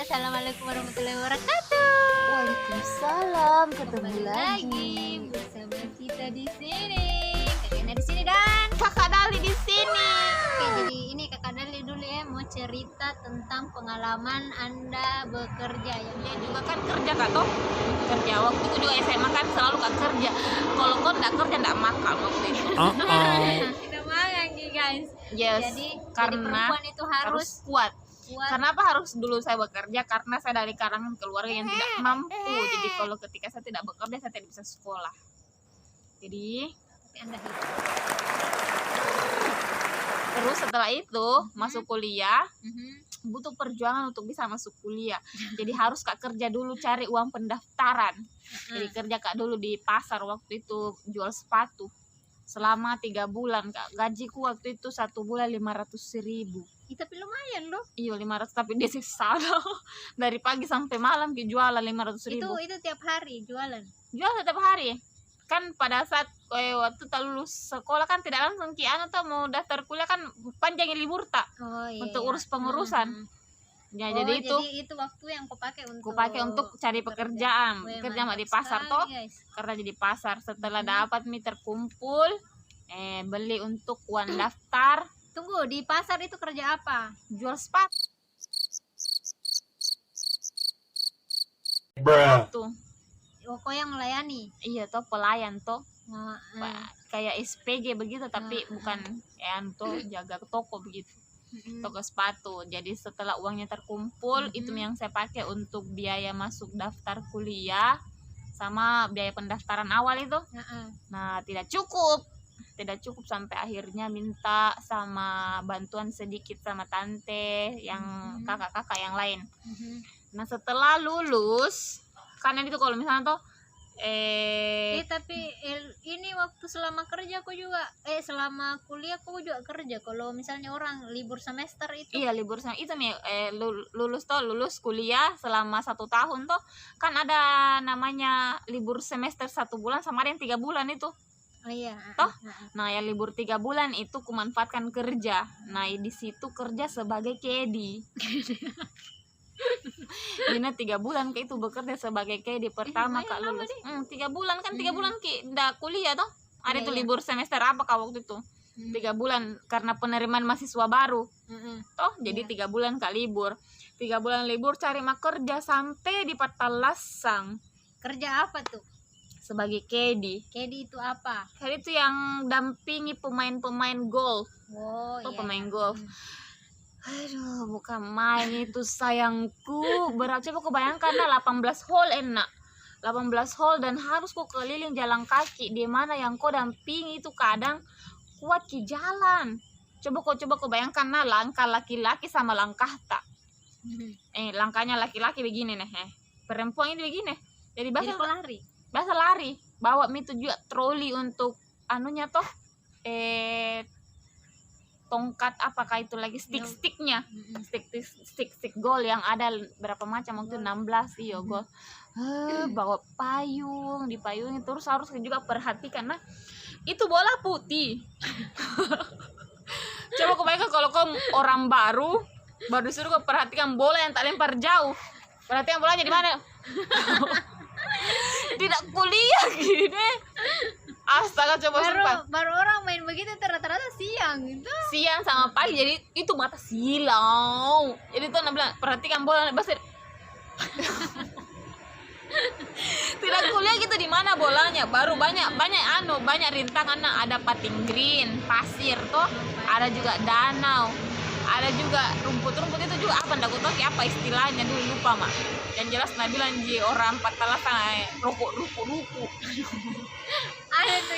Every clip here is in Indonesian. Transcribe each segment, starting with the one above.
Assalamualaikum warahmatullahi wabarakatuh. Waalaikumsalam, ketemu Kembali lagi. lagi bersama kita di sini. Kakaknya di sini dan Kakak Dali di sini. Oke, jadi ini Kakak Dali dulu ya mau cerita tentang pengalaman Anda bekerja ya. Dia juga kan kerja kak toh, kerja waktu itu juga SMA kan selalu kan kerja. Kalau kau nggak kerja nggak makan waktu itu. Kita makan guys. Yes, Jadi karena perempuan itu harus kuat. kuat. Kenapa harus dulu saya bekerja? Karena saya dari kalangan keluarga yang tidak mampu. Jadi kalau ketika saya tidak bekerja saya tidak bisa sekolah. Jadi Tapi Anda hidup. terus setelah itu masuk kuliah Mhm. butuh perjuangan untuk bisa masuk kuliah. Jadi harus kak kerja dulu cari uang pendaftaran. Jadi kerja kak dulu di pasar waktu itu jual sepatu selama 3 bulan kak. Gajiku waktu itu 1 bulan 500.000. Tapi lumayan loh. Iya 500 tapi dia siksa dari pagi sampai malam ki jualan 500.000. Itu tiap hari jualan. Jual setiap hari. Kan pada saat waktu tak lulus sekolah kan tidak langsung ki anu tuh mau daftar kuliah kan panjang libur tak Oh iya. untuk iya. urus pengurusan. Ya jadi itu itu waktu yang kau pakai untuk cari pekerjaan. Wih, Kerja mah mantap di pasar sekali, toh. guys. Karena jadi pasar setelah dapat mie terkumpul beli untuk uang daftar, Tunggu, di pasar itu kerja apa? jual sepatu. Tuh. Oh, kau yang melayani. Iya toh pelayan toh. Oh, Kayak SPG begitu tapi bukan tuh jaga toko begitu. Toko sepatu. Jadi setelah uangnya terkumpul itu yang saya pakai untuk biaya masuk daftar kuliah sama biaya pendaftaran awal itu. Nah, tidak cukup sampai akhirnya minta sama bantuan sedikit sama tante yang kakak-kakak yang lain. Nah, setelah lulus karena itu kalau misalnya tuh tapi ini waktu selama kerja kau juga selama kuliah kau juga kerja. Kalau misalnya orang libur semester itu. iya libur sama itu nih lulus kuliah selama 1 tahun tuh kan ada namanya libur semester 1 bulan sama ada yang 3 bulan itu. Oh iya. Toh? Nah yang libur 3 bulan itu kumanfaatkan kerja. Nah di situ kerja sebagai kedi. Dina 3 bulan kayak itu bekerja sebagai kedi pertama kak lulus. 3 bulan kan 3 bulan ki ndak kuliah toh. Ada Iya, tuh iya. libur semester apa kak waktu itu? 3 bulan karena penerimaan mahasiswa baru. Toh jadi 3 bulan kak libur. 3 bulan libur cari kerja sampai di Patalasang Kerja apa tuh? sebagai kedi. Kedi itu apa? Kedi itu yang dampingi pemain-pemain golf. Oh Tuh iya. pemain golf. Aduh, bukan main itu sayangku. Berat coba kau bayangkan lah 18 hole enak. 18 hole dan harus kau keliling jalan kaki. Di mana yang kau dampingi itu kadang kuat ki jalan. Coba kau bayangkan nah langkah laki-laki sama langkah tak. Langkahnya laki-laki begini nih. Perempuan itu begini. Jadi Jadi kau lari. biasa lari. Bawa itu juga troli untuk anunya toh. Tongkat apakah itu lagi stick-sticknya. Stick gol yang ada berapa macam waktu 16 iya gol. Bawa payung, dipayungi terus harus juga perhatikan nah itu bola putih. Coba kau bayangkan kalau kau orang baru disuruh kau perhatikan bola yang tak lempar jauh. Perhatikan bolanya di mana? Tidak kuliah gini. Astaga coba sumpah. Baru orang main begitu rata-rata siang itu. Siang sama pagi jadi itu mata silau. Jadi tuh bilang perhatikan bola basir. Tidak kuliah gitu di mana bolanya. Baru banyak rintangan nah ada pating green, pasir tuh, ada juga danau. Ada juga rumput itu juga apa ndak tahu apa istilahnya dulu lupa mak. Yang jelas Nabila orang Patalasang ruku. Ada tuh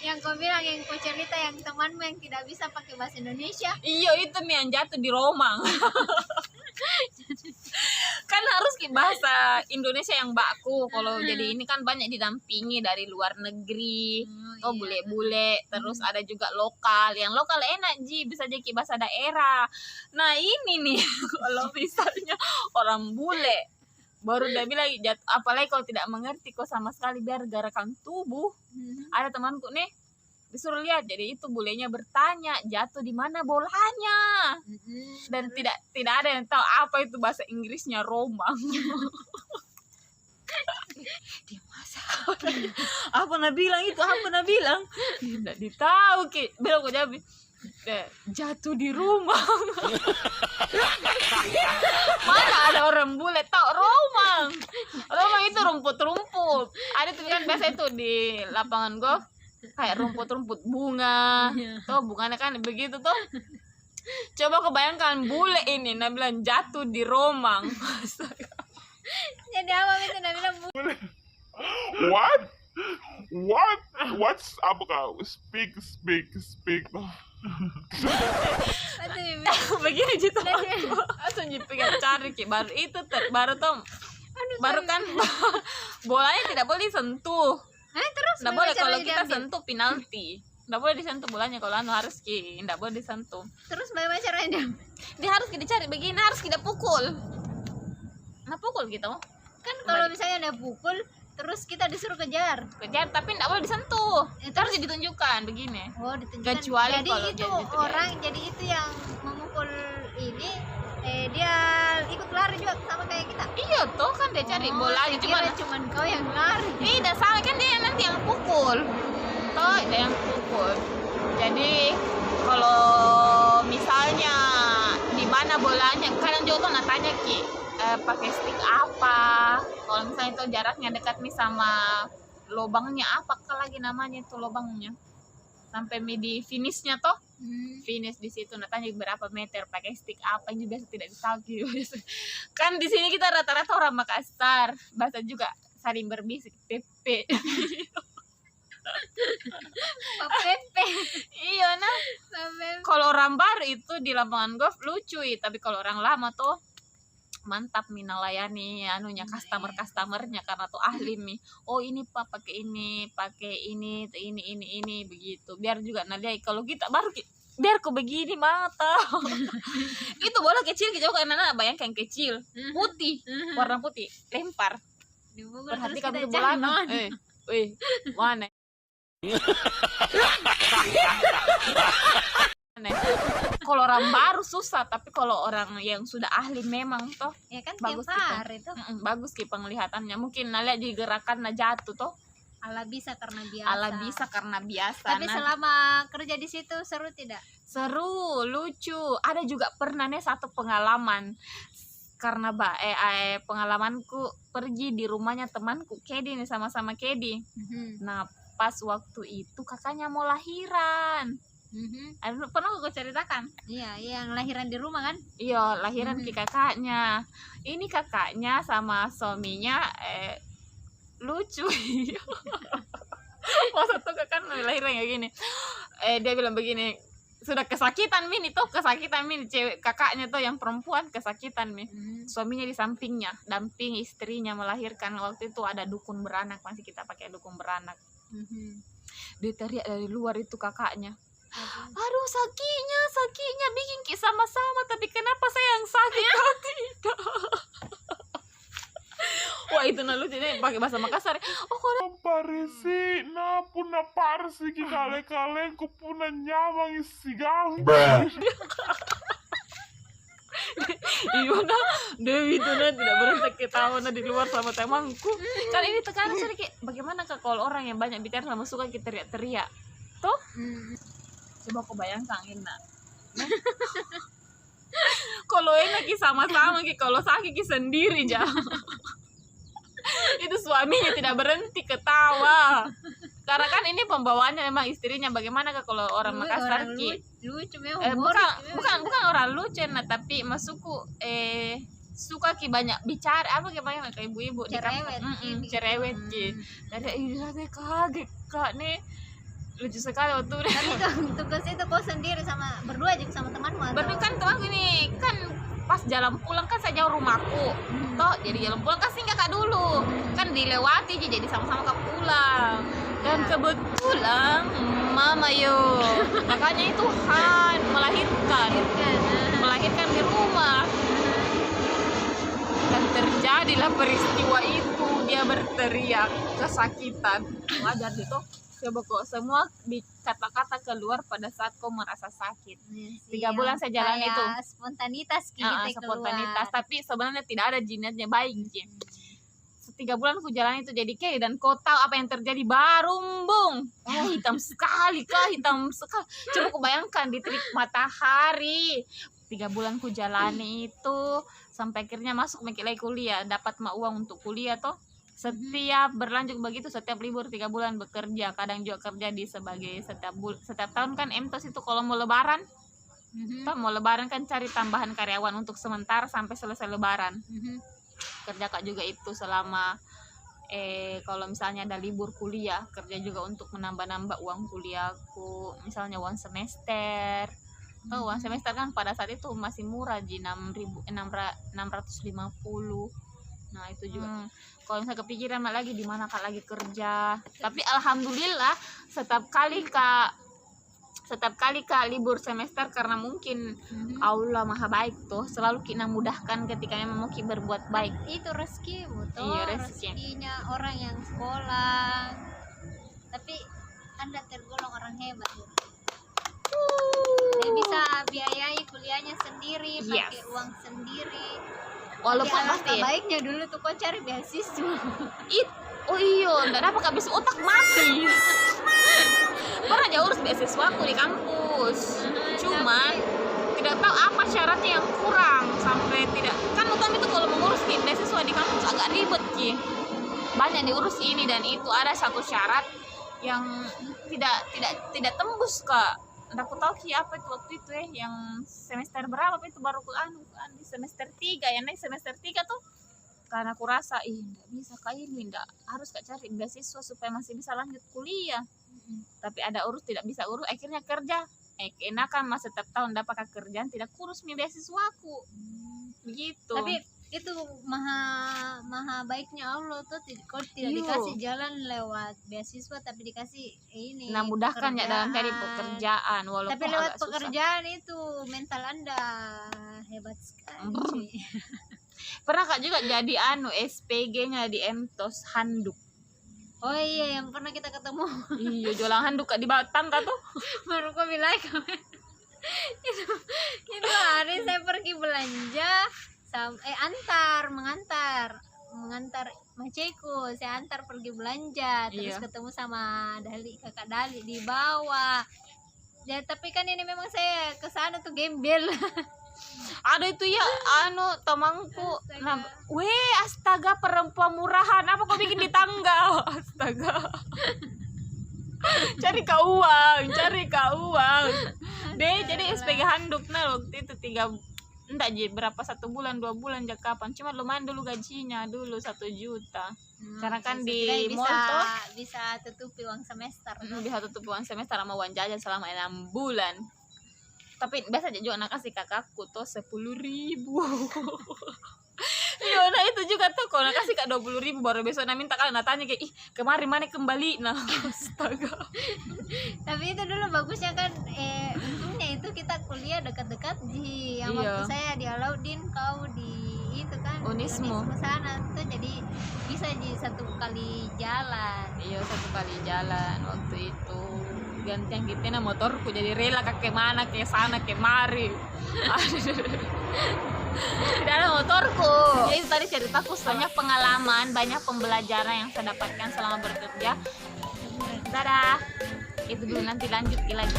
yang kau bilang yang kau cerita yang temanmu yang tidak bisa pakai bahasa Indonesia. Iya itu nih yang jatuh di Romang. Kan harus bahasa Indonesia yang baku. Kalau jadi ini kan banyak didampingi dari luar negeri. Iya. Bule-bule. Terus ada juga lokal. Yang lokal enak bisa jadi bahasa daerah. Nah ini nih kalau misalnya orang bule baru udah bilang apalagi kalau tidak mengerti kok sama sekali biar gerakan tubuh. Ada temanku nih disuruh lihat. Jadi itu bulenya bertanya jatuh di mana bolanya, dan tidak ada yang tahu apa itu bahasa Inggrisnya romang. Dia masa apa nak bilang itu, apa nak bilang, tidak ditahu ki, bilang kok jadi jatuh di rumah. Mana ada orang bule tahu romang. Romang itu rumput-rumput. Ada tuh kan biasa itu di lapangan golf kayak rumput-rumput bunga. Tuh bunganya kan begitu tuh. Coba kebayangkan bule ini nak bilang jatuh di romang. Jadi apa itu nak bilang What's apa kau? Speak. Begini gitu. Langsung pengen cari ki baru itu baru tuh baru kan bolanya tidak boleh disentuh. Terus Nggak boleh kalau caranya kita diambil? sentuh penalti. Nggak boleh disentuh bolanya kalau harus ki, nggak boleh disentuh. Terus bagaimana caranya diambil? Dia harus dicari begini, harus kita pukul. Nah pukul gitu. Kan kalau misalnya ada pukul terus kita disuruh kejar. Kejar tapi nggak boleh disentuh. Itu harus ditunjukkan begini. Oh, ditunjukkan. Kecuali jadi kalau itu dia gitu, orang, jadi itu yang memukul ini dia ikut lari juga sama kayak kita. Iya tuh kan dia cari bolanya Cuman kau yang lari. tidak salah kan dia nanti yang pukul. Toh dia yang pukul. Jadi kalau misalnya di mana bolanya, kadang juga tuh tanya ki pakai stick apa. Kalau misalnya itu jaraknya dekat nih sama lubangnya apa lagi namanya itu lubangnya. Sampai di finishnya toh. Finish di situ tanya berapa meter pakai stick apa, ini biasa tidak ditahu. Kan di sini kita rata-rata orang Makassar, bahasa juga saling berbisik pepe. Pepe. Iya nah. Kalau orang baru itu di lapangan golf lucu, tapi kalau orang lama tuh mantap nih melayani anunya customernya karena tuh ahli nih. Oh ini Pak pakai ini begitu. Biar juga nah dia kalau kita baru biar kok begini mata. Itu bola kecil kita karena bayangkan kecil, putih, warna putih, lempar. Perhatikan ke bola. Mana? Kalau orang baru susah, tapi kalau orang yang sudah ahli memang toh Ya kan bagus tiap hari gitu. tuh. Bagus ki penglihatannya. Mungkin nalihat di gerakan jatuh toh. Ala bisa karena biasa. Tapi Nah, selama kerja di situ seru tidak? seru, lucu. Ada juga pernah nih satu pengalaman. Karena pengalamanku pergi di rumahnya temanku Kedi nih, sama-sama Kedi. Nah, pas waktu itu kakaknya mau lahiran. Pernah aku ceritakan? Iya, yang lahiran di rumah kan? Iya, lahiran ki kakaknya. Ini kakaknya sama suaminya lucu. Masa tuh kakak lahiran kayak gini. Dia bilang begini, sudah kesakitan Min itu, cewek kakaknya tuh yang perempuan kesakitan Min. Suaminya di sampingnya, damping istrinya melahirkan. Waktu itu ada dukun beranak, masih kita pakai dukun beranak. Dia teriak dari luar itu kakaknya. Aduh sakitnya bikin ki sama-sama, tapi kenapa saya yang sakit kau tidak? Wah itu nah lucu nih pakai bahasa Makassar. Oh kalau Parisi, na puna parsi ki kale ku puna nyamang sigang. iya nah Dewi itu nah tidak berhenti ketawa nah di luar sama temanku. Kan ini tekanan sedikit. Bagaimana kak kalau orang yang banyak bicara sama suka kita teriak-teriak? Tuh? Coba aku bayangkan Ina. Kalau enak ki sama-sama ki, kalau sakit ki sendiri aja. Itu suaminya tidak berhenti ketawa. Karena kan ini pembawaannya memang istrinya. Bagaimana kak kalau orang Makassar ki? Lucu memang. Bukan orang lucu nah, tapi masukku suka ki banyak bicara apa kayak ibu-ibu cerewet ki. Dari ini saya kaget kak nih. Lucu sekali waktu Tapi tugas itu kau sendiri sama berdua aja sama temanmu atau? Tapi kan temanku ini kan pas jalan pulang kan saya jauh rumahku. Toh jadi jalan pulang kan singgah kak dulu. Kan dilewati aja jadi sama-sama kak pulang. Dan kebetulan mama kakaknya itu melahirkan di rumah. Dan terjadilah peristiwa itu, dia berteriak kesakitan. Wajar gitu. Coba kok semua kata-kata keluar pada saat kau merasa sakit. 3 bulan saya jalan Kayak itu. spontanitas gitu Spontanitas, keluar. tapi sebenarnya tidak ada jinetnya, baik Ji. 3 bulan aku jalan itu jadi kayak, dan kau tahu apa yang terjadi, barumbung. Hitam sekali kah, hitam sekali. Coba kau bayangkan di terik matahari. 3 bulan ku jalani itu sampai akhirnya masuk lagi kuliah, dapat uang untuk kuliah toh. Setiap berlanjut begitu, setiap libur 3 bulan bekerja, kadang juga kerja di sebagai setiap tahun kan MTOS itu kalau mau lebaran, toh mau lebaran kan cari tambahan karyawan untuk sementara sampai selesai lebaran. Kerja kak juga itu selama kalau misalnya ada libur kuliah, kerja juga untuk menambah-nambah uang kuliahku, misalnya uang semester. Uang semester kan pada saat itu masih murah Ji, 650. Nah itu juga kalau misalnya kepikiran lagi di mana kak lagi kerja, tapi alhamdulillah setiap kali kak libur semester, karena mungkin Allah maha baik tuh, selalu kita mudahkan ketika memang mau kita berbuat baik. Itu rezekimu tuh. Iya, rezeki. Rezekinya orang yang sekolah, tapi Anda tergolong orang hebat ya. Dia bisa biayai kuliahnya sendiri, pakai Yes. uang sendiri. Walaupun Ya, pasti alangkah baiknya dulu tuh kau cari beasiswa. oh iya, nggak dapat habis otak mati. Pernah aja urus beasiswa aku di kampus, cuman tidak tahu apa syaratnya yang kurang sampai tidak, kan utama itu kalau mengurus beasiswa di kampus agak ribet Ki, banyak diurus ini dan itu, ada satu syarat yang tidak tembus kak. Aku tahu Ki apa itu waktu itu yang semester berapa itu baru di semester 3 ya, naik semester 3 tuh, karena aku rasa nggak bisa kayak ini, nggak harus kak cari beasiswa supaya masih bisa lanjut kuliah. Tapi ada tidak bisa urus, akhirnya kerja. Enakan mas setiap tahun dapat kerjaan, tidak kurus nih beasiswaku. Begitu. Tapi itu maha baiknya Allah tuh, kau tidak Iya. dikasih jalan lewat beasiswa, tapi dikasih ini nah mudahkan ya dalam cari pekerjaan. pekerjaan, walaupun Tapi lewat agak susah. pekerjaan itu mental Anda hebat sekali. cuy. Pernah kak juga jadi SPG-nya di MTOS handuk. Oh iya, yang pernah kita ketemu. Iya, jualan handuk kak di bawah tangga tuh. Baru kau bilang itu hari saya pergi belanja mengantar maceku, saya antar pergi belanja, terus Iya. ketemu sama kakak Dali di bawah ya, tapi kan ini memang saya kesana tuh gembel. Ada itu ya temanku. Nah, astaga perempuan murahan, apa kau bikin di tangga? Astaga. Cari kau uang. Deh, jadi SPG handuk waktu itu 1 bulan 2 bulan kapan, cuma lumayan dulu gajinya dulu 1 juta. Karena kan di bisa, mall tuh bisa tutupi uang semester tuh. bisa tutup uang semester sama uang jajan selama 6 bulan. Tapi biasa aja juga nak kasih kakakku tuh 10.000. Iya, nah itu juga tuh kalau nak kasih kak 20.000 baru besok nak minta kalian tanya kayak kemarin mana kembali. Nah astaga. Tapi itu dulu bagusnya kan, untungnya itu kita kuliah dekat-dekat di yang Iya. waktu saya di Alauddin, kau di itu kan Unismo sana tuh, jadi bisa di 1 kali jalan. Iya, 1 kali jalan waktu itu. Gantian kita motorku jadi rela ke mana, ke sana, kemari. Tidak ada motorku. Ya, itu tadi ceritaku, banyak pengalaman, banyak pembelajaran yang saya dapatkan selama bekerja. Dadah. Itu dulu, nanti lanjut lagi.